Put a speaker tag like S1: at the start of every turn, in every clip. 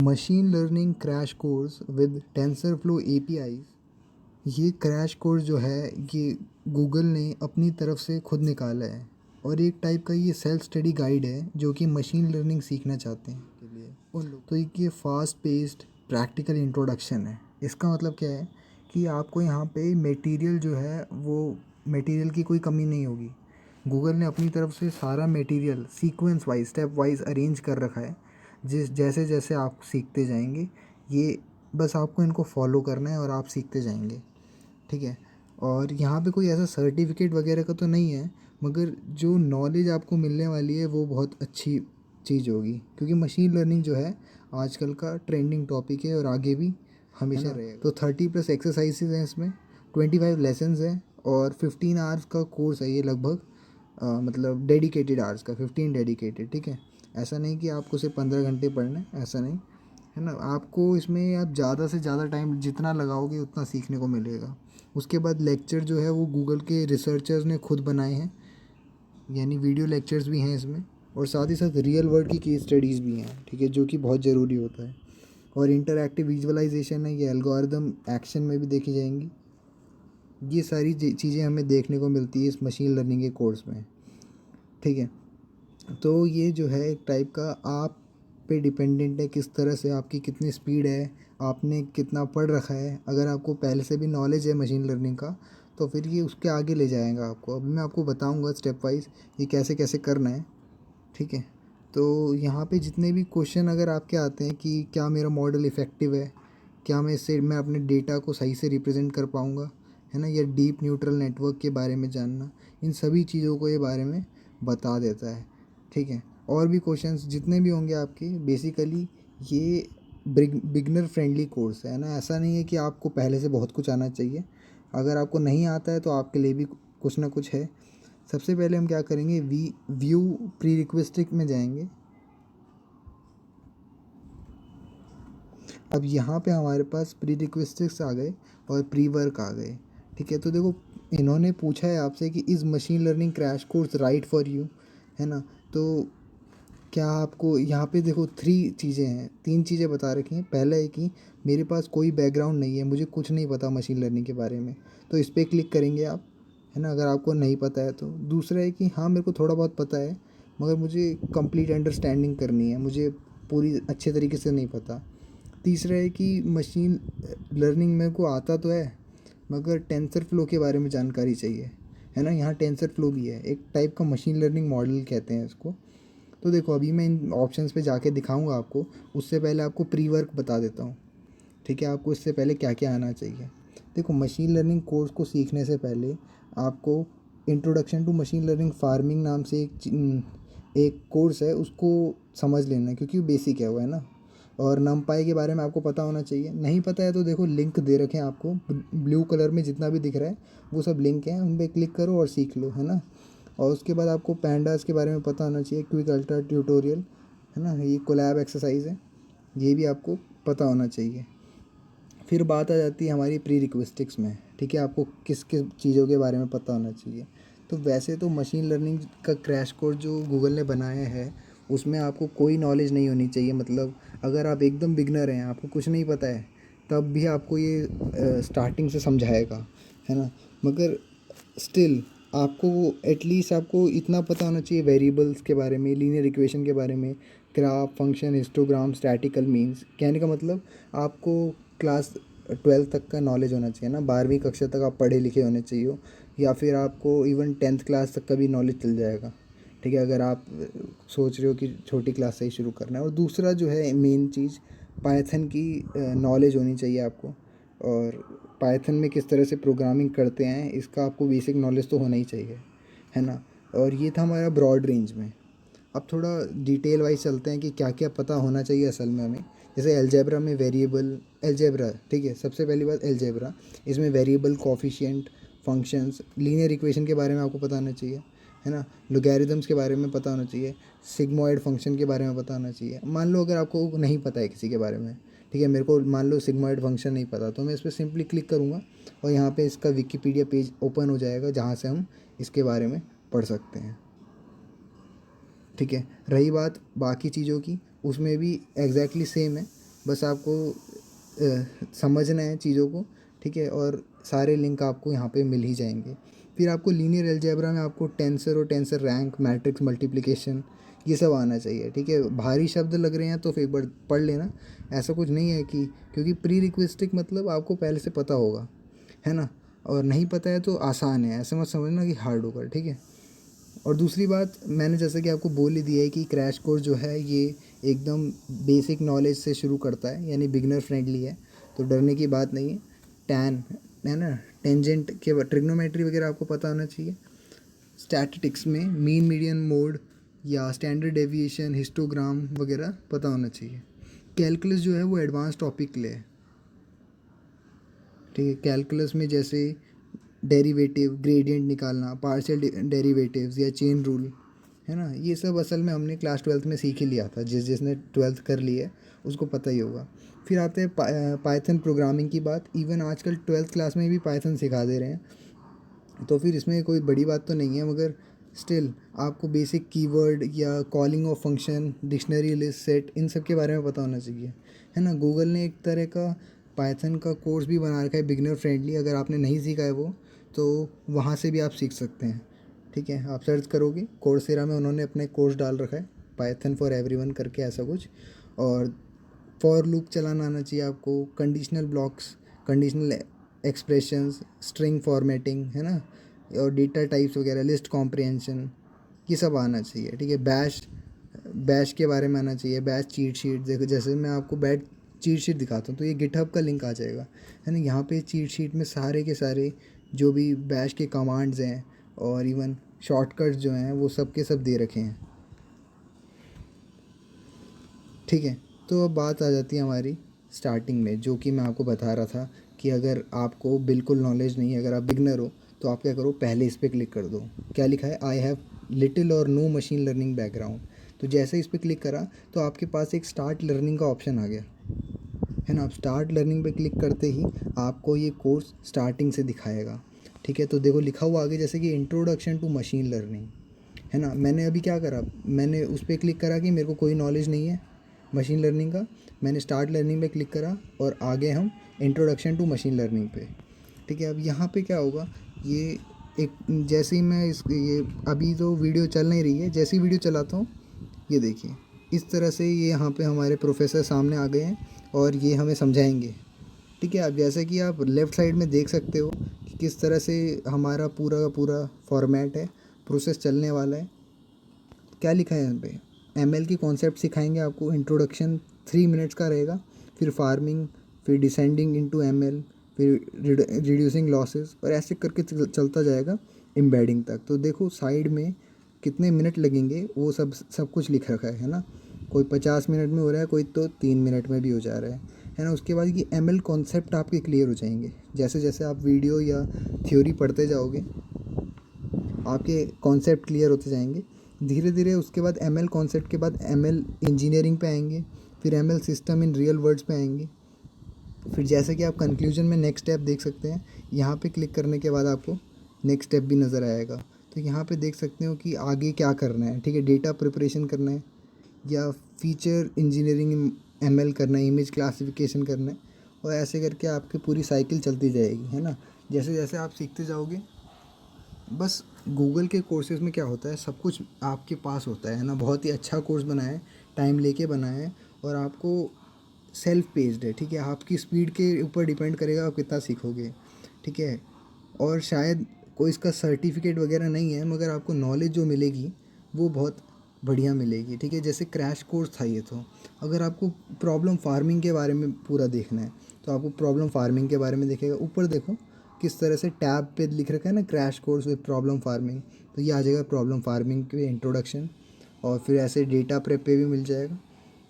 S1: Machine learning crash course with TensorFlow APIs. ये crash course जो है ये गूगल ने अपनी तरफ से खुद निकाला है और एक टाइप का ये सेल्फ स्टडी गाइड है जो कि मशीन लर्निंग सीखना चाहते हैं के लिए उन लोग। तो ये फास्ट पेस्ड प्रैक्टिकल इंट्रोडक्शन है। इसका मतलब क्या है कि आपको यहाँ पे मटेरियल जो है वो मटेरियल की कोई कमी नहीं होगी। गूगल ने अपनी तरफ से सारा material sequence wise step wise arrange कर रखा है। जैसे जैसे आप सीखते जाएंगे ये बस आपको इनको फॉलो करना है और आप सीखते जाएंगे, ठीक है। और यहाँ पे कोई ऐसा सर्टिफिकेट वगैरह का तो नहीं है, मगर जो नॉलेज आपको मिलने वाली है वो बहुत अच्छी चीज़ होगी, क्योंकि मशीन लर्निंग जो है आजकल का ट्रेंडिंग टॉपिक है और आगे भी हमेशा रहेगा। तो 30+ एक्सरसाइजेज हैं इसमें, 25 लेसन्स हैं और 15 आवर्स का कोर्स है ये लगभग। मतलब डेडिकेटेड आवर्स का 15 डेडिकेटेड, ठीक है। ऐसा नहीं कि आपको सिर्फ 15 घंटे पढ़ना है, ऐसा नहीं है ना। आपको इसमें आप ज़्यादा से ज़्यादा टाइम जितना लगाओगे उतना सीखने को मिलेगा। उसके बाद लेक्चर जो है वो गूगल के रिसर्चर्स ने खुद बनाए हैं, यानी वीडियो लेक्चर्स भी हैं इसमें, और साथ ही साथ रियल वर्ल्ड की केस स्टडीज़ भी हैं, ठीक है, जो कि बहुत ज़रूरी होता है। और इंटरैक्टिव विजुअलाइजेशन है, ये एल्गोरिदम एक्शन में भी देखी जाएंगी। ये सारी चीज़ें हमें देखने को मिलती है इस मशीन लर्निंग के कोर्स में, ठीक है। तो ये जो है एक टाइप का आप पे डिपेंडेंट है, किस तरह से आपकी कितनी स्पीड है, आपने कितना पढ़ रखा है। अगर आपको पहले से भी नॉलेज है मशीन लर्निंग का तो फिर ये उसके आगे ले जाएगा आपको। अभी मैं आपको बताऊंगा स्टेप वाइज ये कैसे कैसे करना है, ठीक है। तो यहाँ पे जितने भी क्वेश्चन अगर आपके आते हैं कि क्या मेरा मॉडल इफ़ेक्टिव है, क्या मैं अपने डेटा को सही से रिप्रेजेंट कर पाऊँगा, है ना, या डीप न्यूट्रल नेटवर्क के बारे में जानना, इन सभी चीज़ों को ये बारे में बता देता है, ठीक है। और भी क्वेश्चंस जितने भी होंगे आपके, बेसिकली ये बिगनर फ्रेंडली कोर्स है ना। ऐसा नहीं है कि आपको पहले से बहुत कुछ आना चाहिए। अगर आपको नहीं आता है तो आपके लिए भी कुछ ना कुछ है। सबसे पहले हम क्या करेंगे, व्यू प्री रिक्वेस्टिक में जाएंगे। अब यहाँ पे हमारे पास प्री रिक्वेस्टिक्स आ गए और प्री वर्क आ गए, ठीक है। तो देखो इन्होंने पूछा है आपसे कि is machine learning crash course right for you, है ना। तो क्या आपको यहाँ पे देखो 3 चीज़ें हैं, 3 चीज़ें बता रखी हैं। पहला है कि मेरे पास कोई बैकग्राउंड नहीं है, मुझे कुछ नहीं पता मशीन लर्निंग के बारे में, तो इस पर क्लिक करेंगे आप, है ना, अगर आपको नहीं पता है तो। दूसरा है कि हाँ मेरे को थोड़ा बहुत पता है मगर मुझे कंप्लीट अंडरस्टैंडिंग करनी है, मुझे पूरी अच्छे तरीके से नहीं पता। तीसरा है कि मशीन लर्निंग मेरे को आता तो है मगर टेंसर फ्लो के बारे में जानकारी चाहिए, है ना। यहाँ टेंसर फ्लो भी है, एक टाइप का मशीन लर्निंग मॉडल कहते हैं इसको। तो देखो अभी मैं इन ऑप्शंस पे जाके दिखाऊंगा आपको, उससे पहले आपको प्री वर्क बता देता हूँ, ठीक है। आपको इससे पहले क्या क्या आना चाहिए। देखो मशीन लर्निंग कोर्स को सीखने से पहले आपको introduction to machine learning farming नाम से एक कोर्स है, उसको समझ लेना है क्योंकि बेसिक है वो, है ना। और नमपाई के बारे में आपको पता होना चाहिए। नहीं पता है तो देखो लिंक दे रखे हैं आपको, ब्लू कलर में जितना भी दिख रहा है वो सब लिंक हैं, उन पर क्लिक करो और सीख लो, है ना। और उसके बाद आपको पैंडास के बारे में पता होना चाहिए, क्विक अल्ट्रा ट्यूटोरियल, है ना, ये कोलैब एक्सरसाइज है, ये भी आपको पता होना चाहिए। फिर बात आ जाती है हमारी प्री रिक्वेस्टिक्स में, ठीक है। आपको किस किस चीज़ों के बारे में पता होना चाहिए। तो वैसे तो मशीन लर्निंग का क्रैश कोर्स जो गूगल ने बनाया है उसमें आपको कोई नॉलेज नहीं होनी चाहिए। मतलब अगर आप एकदम बिगनर हैं, आपको कुछ नहीं पता है, तब भी आपको ये स्टार्टिंग से समझाएगा, है ना। मगर स्टिल आपको एटलीस्ट आपको इतना पता होना चाहिए वेरिएबल्स के बारे में, लीनियर इक्वेशन के बारे में, graph, function, histogram, statistical means. कहने का मतलब आपको क्लास 12 तक का नॉलेज होना चाहिए ना, 12वीं कक्षा तक आप पढ़े लिखे होने चाहिए हो, या फिर आपको इवन 10th क्लास तक का भी नॉलेज चल जाएगा, ठीक है, अगर आप सोच रहे हो कि छोटी क्लास से ही शुरू करना है। और दूसरा जो है मेन चीज़, पाइथन की नॉलेज होनी चाहिए आपको, और पाइथन में किस तरह से प्रोग्रामिंग करते हैं इसका आपको बेसिक नॉलेज तो होना ही चाहिए, है ना। और ये था हमारा ब्रॉड रेंज में। अब थोड़ा डिटेल वाइज चलते हैं कि क्या क्या पता होना चाहिए असल में हमें। जैसे अलजेब्रा में वेरिएबल, अलजेब्रा, ठीक है, सबसे पहली बात अलजेब्रा, इसमें variable, coefficient, functions, linear equation के बारे में आपको पता होना चाहिए, है ना। लोगैरिथम्स के बारे में पता होना चाहिए, सिग्मॉइड फंक्शन के बारे में पता होना चाहिए। मान लो अगर आपको नहीं पता है किसी के बारे में, ठीक है, मेरे को मान लो सिग्मॉइड फंक्शन नहीं पता, तो मैं इस पर सिंपली क्लिक करूँगा और यहाँ पे इसका विकिपीडिया पेज ओपन हो जाएगा जहाँ से हम इसके बारे में पढ़ सकते हैं, ठीक है। रही बात बाकी चीज़ों की, उसमें भी एग्जैक्टली सेम है। बस आपको समझना है चीज़ों को, ठीक है, और सारे लिंक आपको यहाँ पे मिल ही जाएंगे। फिर आपको लीनियर अलजेब्रा में आपको टेंसर और टेंसर रैंक, मैट्रिक्स मल्टीप्लिकेशन, ये सब आना चाहिए, ठीक है। भारी शब्द लग रहे हैं तो फिर एक बार पढ़ लेना, ऐसा कुछ नहीं है कि, क्योंकि प्री रिक्वेस्टिक मतलब आपको पहले से पता होगा, है ना, और नहीं पता है तो आसान है, ऐसा मत समझना कि हार्ड होगा, ठीक है। और दूसरी बात, मैंने जैसे कि आपको बोल ही दिया है कि क्रैश कोर्स जो है ये एकदम बेसिक नॉलेज से शुरू करता है, यानी बिगनर फ्रेंडली है, तो डरने की बात नहीं है। टैन, है ना, टेंजेंट के ट्रिग्नोमेट्री वगैरह आपको पता होना चाहिए। स्टैटिस्टिक्स में मीन मीडियन मोड या स्टैंडर्ड डेविएशन, हिस्टोग्राम वगैरह पता होना चाहिए। कैलकुलस जो है वो एडवांस टॉपिक के लिए है, ठीक है। कैलकुलस में जैसे डेरिवेटिव, ग्रेडियंट निकालना, पार्शियल डेरिवेटिव्स या चेन रूल, है ना, ये सब असल में हमने क्लास 12th में सीख ही लिया था, जिसने 12th कर ली है उसको पता ही होगा। फिर आते हैं पाइथन प्रोग्रामिंग की बात। इवन आजकल 12th क्लास में भी पाइथन सिखा दे रहे हैं, तो फिर इसमें कोई बड़ी बात तो नहीं है, मगर स्टिल आपको बेसिक कीवर्ड या calling of function, dictionary list set, इन सब के बारे में पता होना चाहिए, है ना। गूगल ने एक तरह का पाइथन का कोर्स भी बना रखा है बिगिनर फ्रेंडली, अगर आपने नहीं सीखा है वो तो वहाँ से भी आप सीख सकते हैं, ठीक है। आप सर्च करोगे कोर्सेरा में, उन्होंने अपने कोर्स डाल रखा है पाइथन फॉर एवरीवन करके, ऐसा कुछ। और फॉर लूप चलाना आना चाहिए आपको, conditional blocks, conditional expressions, string formatting, है ना, और डेटा टाइप्स वगैरह, लिस्ट कॉम्प्रिहेंशन, ये सब आना चाहिए, ठीक है। बैश, बैश के बारे में आना चाहिए, बैश चीट शीट। देखो जैसे मैं आपको बैट चीट शीट दिखाता हूँ तो ये गिटहब का लिंक आ जाएगा, है ना। यहाँ पे चीट शीट में सारे के सारे जो भी बैश के कमांड्स हैं और इवन शॉर्टकट्स जो हैं वो सब के सब दे रखे हैं, ठीक है। तो अब बात आ जाती है हमारी स्टार्टिंग में, जो कि मैं आपको बता रहा था कि अगर आपको बिल्कुल नॉलेज नहीं है, अगर आप बिगनर हो, तो आप क्या करो, पहले इस पर क्लिक कर दो। क्या लिखा है, आई हैव लिटिल और नो मशीन लर्निंग बैकग्राउंड। तो जैसे इस पर क्लिक करा तो आपके पास एक स्टार्ट लर्निंग का ऑप्शन आ गया, है ना। आप स्टार्ट लर्निंग पे क्लिक करते ही आपको ये कोर्स स्टार्टिंग से दिखाएगा, ठीक है। तो देखो लिखा हुआ आगे जैसे कि इंट्रोडक्शन टू मशीन लर्निंग, है ना। मैंने अभी क्या करा, मैंने उस पर क्लिक करा कि मेरे को कोई नॉलेज नहीं है मशीन लर्निंग का, मैंने स्टार्ट लर्निंग पे क्लिक करा और आगे हम इंट्रोडक्शन टू मशीन लर्निंग पे, ठीक है। अब यहाँ पे क्या होगा, ये एक, जैसे ही मैं इस ये अभी तो वीडियो चल नहीं रही है, जैसी वीडियो चलाता हूँ ये देखिए, इस तरह से ये यहाँ पे हमारे प्रोफेसर सामने आ गए हैं और ये हमें समझाएंगे, ठीक है। अब जैसे कि आप लेफ़्ट साइड में देख सकते हो कि किस तरह से हमारा पूरा का पूरा फॉर्मेट है, प्रोसेस चलने वाला है। क्या लिखा है यहाँ पे, एमएल की कॉन्सेप्ट सिखाएंगे आपको, इंट्रोडक्शन 3 मिनट्स का रहेगा, फिर फार्मिंग, फिर डिसेंडिंग इनटू एमएल, फिर रिड्यूसिंग लॉसेस, और ऐसे करके चलता जाएगा एम्बेडिंग तक। तो देखो साइड में कितने मिनट लगेंगे वो सब सब कुछ लिख रखा है ना। कोई 50 मिनट में हो रहा है, कोई तो 3 मिनट में भी हो जा रहा है ना। उसके बाद ये एमएल कॉन्सेप्ट आपके क्लियर हो जाएंगे, जैसे जैसे आप वीडियो या थ्योरी पढ़ते जाओगे आपके कॉन्सेप्ट क्लियर होते जाएंगे धीरे धीरे। उसके बाद एमएल कॉन्सेप्ट के बाद एमएल इंजीनियरिंग पे आएंगे, फिर ML system in real words पे आएंगे। फिर जैसे कि आप कंक्लूजन में नेक्स्ट स्टेप देख सकते हैं, यहाँ पे क्लिक करने के बाद आपको नेक्स्ट स्टेप भी नज़र आएगा। तो यहाँ पे देख सकते हो कि आगे क्या करना है, ठीक है। डेटा प्रिपरेशन करना है या फीचर इंजीनियरिंग एमएल करना है, इमेज क्लासिफिकेशन करना है, और ऐसे करके आपकी पूरी साइकिल चलती जाएगी, है ना। जैसे जैसे आप सीखते जाओगे, बस गूगल के कोर्सेज़ में क्या होता है, सब कुछ आपके पास होता है ना। बहुत ही अच्छा कोर्स बनाया है, टाइम लेके बनाया है, और आपको सेल्फ पेस्ड है, ठीक है। आपकी स्पीड के ऊपर डिपेंड करेगा आप कितना सीखोगे, ठीक है। और शायद कोई इसका सर्टिफिकेट वगैरह नहीं है, मगर आपको नॉलेज जो मिलेगी वो बहुत बढ़िया मिलेगी, ठीक है। जैसे क्रैश कोर्स था ये, तो अगर आपको प्रॉब्लम फार्मिंग के बारे में पूरा देखना है तो आपको प्रॉब्लम फार्मिंग के बारे में देखेगा। ऊपर देखो किस तरह से टैब पे लिख रखा है ना, crash course with problem farming, तो ये आ जाएगा प्रॉब्लम फार्मिंग के इंट्रोडक्शन। और फिर ऐसे डेटा प्रेप पे भी मिल जाएगा,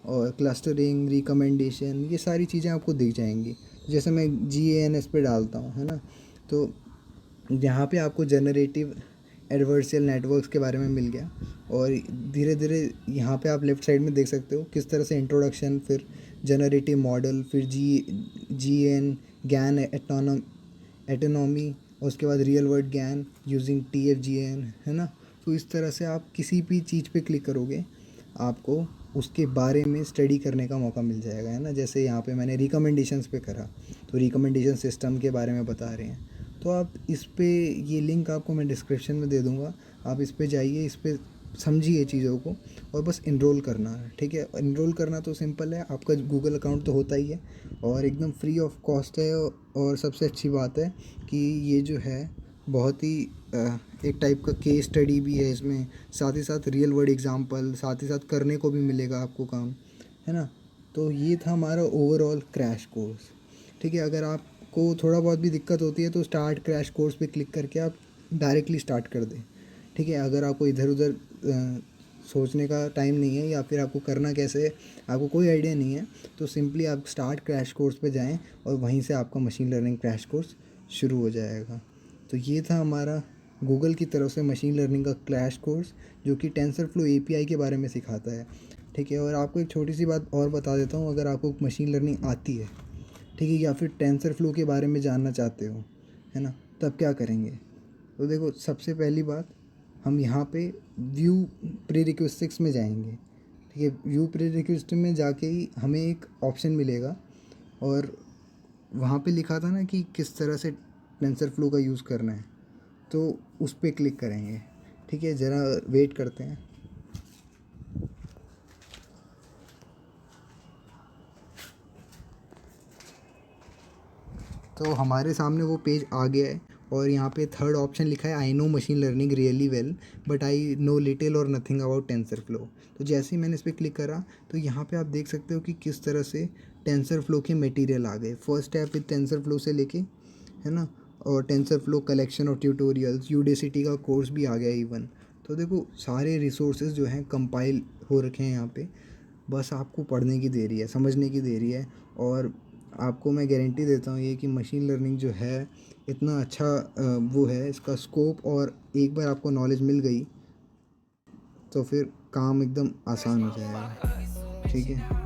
S1: और क्लस्टरिंग, रिकमेंडेशन, ये सारी चीज़ें आपको दिख जाएंगी। जैसे मैं GANS पे डालता हूँ, है ना, तो यहाँ पे आपको जनरेटिव एडवर्सियल नेटवर्क्स के बारे में मिल गया। और धीरे धीरे यहाँ पे आप लेफ़्ट साइड में देख सकते हो किस तरह से इंट्रोडक्शन, फिर जनरेटिव मॉडल, फिर GAN, ज्ञान एटोनॉमी, और उसके बाद रियल वर्ड ज्ञान यूजिंग TFGAN, है ना। तो इस तरह से आप किसी भी चीज़ पे क्लिक करोगे आपको उसके बारे में स्टडी करने का मौका मिल जाएगा, है ना। जैसे यहाँ पे मैंने रिकमेंडेशंस पे करा, तो रिकमेंडेशन सिस्टम के बारे में बता रहे हैं, तो आप इस पे, ये लिंक आपको मैं डिस्क्रिप्शन में दे दूँगा, आप इस पे जाइए, इस पे समझिए चीज़ों को, और बस इनरोल करना है, ठीक है। इनरोल करना तो सिंपल है, आपका गूगल अकाउंट तो होता ही है और एकदम फ्री ऑफ कॉस्ट है। और सबसे अच्छी बात है कि ये जो है बहुत ही एक टाइप का केस स्टडी भी है इसमें, साथ ही साथ रियल वर्ल्ड एग्जांपल, साथ ही साथ करने को भी मिलेगा आपको काम, है ना। तो ये था हमारा ओवरऑल क्रैश कोर्स, ठीक है। अगर आपको थोड़ा बहुत भी दिक्कत होती है तो स्टार्ट क्रैश कोर्स पे क्लिक करके आप डायरेक्टली स्टार्ट कर दें, ठीक है। अगर आपको इधर उधर सोचने का टाइम नहीं है, या फिर आपको करना कैसे है, आपको कोई आइडिया नहीं है, तो सिंपली आप स्टार्ट क्रैश कोर्स पे जाएं और वहीं से आपका मशीन लर्निंग क्रैश कोर्स शुरू हो जाएगा। तो ये था हमारा गूगल की तरफ से मशीन लर्निंग का क्रैश कोर्स, जो कि टेंसरफ्लो एपीआई के बारे में सिखाता है, ठीक है। और आपको एक छोटी सी बात और बता देता हूँ, अगर आपको मशीन लर्निंग आती है, ठीक है, या फिर टेंसरफ्लो के बारे में जानना चाहते हो, है ना, तब क्या करेंगे। तो देखो, सबसे पहली बात, हम यहाँ पे व्यू प्रीरिक्विजिट्स में जाएंगे, ठीक है। व्यू प्रीरिक्विजिट में जाके ही हमें एक ऑप्शन मिलेगा, और वहाँ पे लिखा था ना कि किस तरह से टेंसरफ्लो का यूज़ करना है, तो उस पर क्लिक करेंगे, ठीक है। ज़रा वेट करते हैं। तो हमारे सामने वो पेज आ गया है, और यहाँ पे थर्ड ऑप्शन लिखा है, I know machine learning really well but I know little और नथिंग अबाउट टेंसर फ्लो। तो जैसे ही मैंने इस पर क्लिक करा, तो यहाँ पे आप देख सकते हो कि किस तरह से टेंसर फ्लो के मटेरियल आ गए, first step with tensor flow से लेके, है ना, और टेंसर फ्लो कलेक्शन और ट्यूटोरियल्स, यूडेसिटी का कोर्स भी आ गया इवन। तो देखो, सारे रिसोर्सेज जो हैं कंपाइल हो रखे हैं यहाँ पे, बस आपको पढ़ने की देरी है, समझने की देरी है। और आपको मैं गारंटी देता हूँ ये कि मशीन लर्निंग जो है इतना अच्छा वो है इसका स्कोप, और एक बार आपको नॉलेज मिल गई तो फिर काम एकदम आसान हो जाएगा, ठीक है।